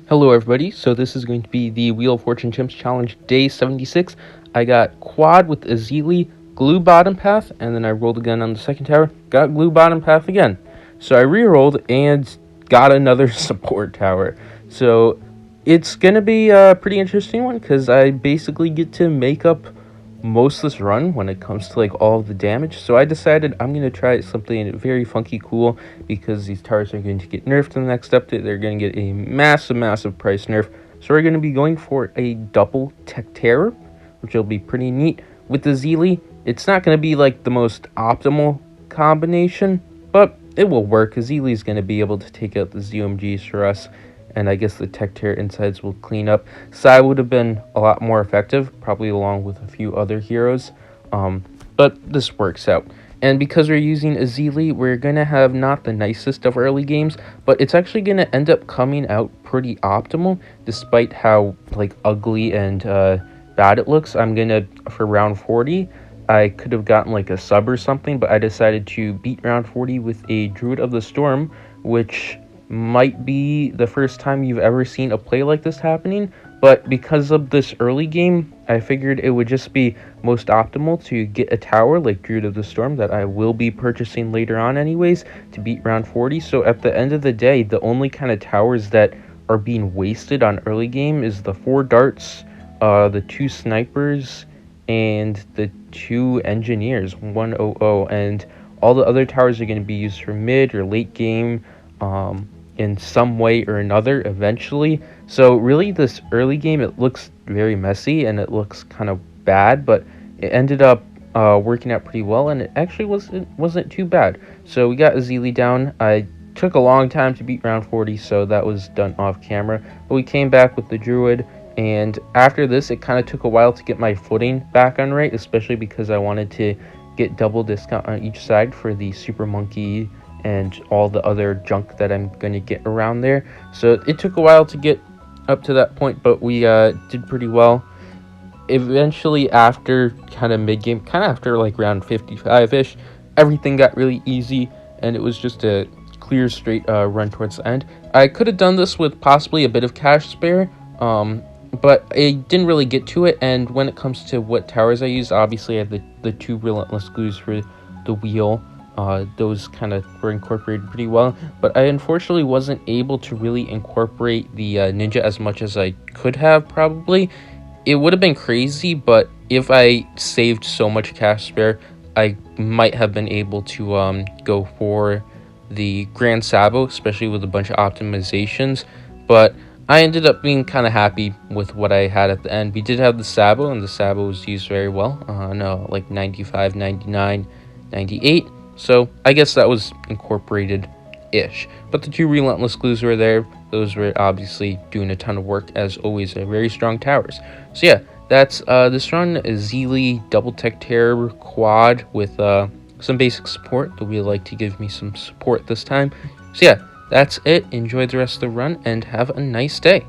Hello everybody, so this is going to be the Wheel of Fortune Chimps Challenge Day 76. I got quad with Ezili, glue bottom path, and then I rolled again on the second tower, got glue bottom path again. So I re-rolled and got another support tower. So it's going to be a pretty interesting one because I basically get to make up most of this run when it comes to like all of the damage. So I decided I'm going to try something very funky cool because these towers are going to get nerfed in the next update. They're going to get a massive price nerf. So we're going to be going for a double tech terror, which will be pretty neat. With the Ezili, it's not going to be like the most optimal combination, but it will work. Ezili is going to be able to take out the ZOMGs for us, and I guess the tech terror insides will clean up. Sai would have been a lot more effective, probably along with a few other heroes, but this works out. And because we're using Ezili, we're going to have not the nicest of early games, but it's actually going to end up coming out pretty optimal, despite how like ugly and bad it looks. I'm going to, for round 40, I could have gotten like a sub or something, but I decided to beat round 40 with a Druid of the Storm, which might be the first time you've ever seen a play like this happening, but because of this early game, I figured it would just be most optimal to get a tower like Druid of the Storm that I will be purchasing later on anyways to beat round 40. So at the end of the day, the only kind of towers that are being wasted on early game is the 4 darts, the 2 snipers, and the 2 engineers, 100, and all the other towers are going to be used for mid or late game, in some way or another eventually. So really this early game, it looks very messy and it looks kind of bad, but it ended up working out pretty well, and it actually wasn't too bad. So we got Ezili down. I took a long time to beat round 40, so that was done off camera, but we came back with the Druid, and after this it kind of took a while to get my footing back on right, especially because I wanted to get double discount on each side for the super monkey and all the other junk that I'm going to get around there. So it took a while to get up to that point, but we did pretty well. Eventually, after kind of mid-game, kind of after like round 55-ish, everything got really easy, and it was just a clear, straight run towards the end. I could have done this with possibly a bit of cash spare, but I didn't really get to it, and when it comes to what towers I used, obviously I have the 2 relentless glues for the wheel. Those kind of were incorporated pretty well, but I unfortunately wasn't able to really incorporate the ninja as much as I could have probably. It would have been crazy, but if I saved so much cash spare, I might have been able to go for the Grand Sabo, especially with a bunch of optimizations, but I ended up being kind of happy with what I had at the end. We did have the Sabo, and the Sabo was used very well. No, like 95, 99, 98. So I guess that was incorporated-ish. But the 2 relentless glues were there. Those were obviously doing a ton of work, as always, very strong towers. So yeah, that's this run. Ezili double tech terror quad with some basic support. The wheel like to give me some support this time. So yeah, that's it. Enjoy the rest of the run and have a nice day.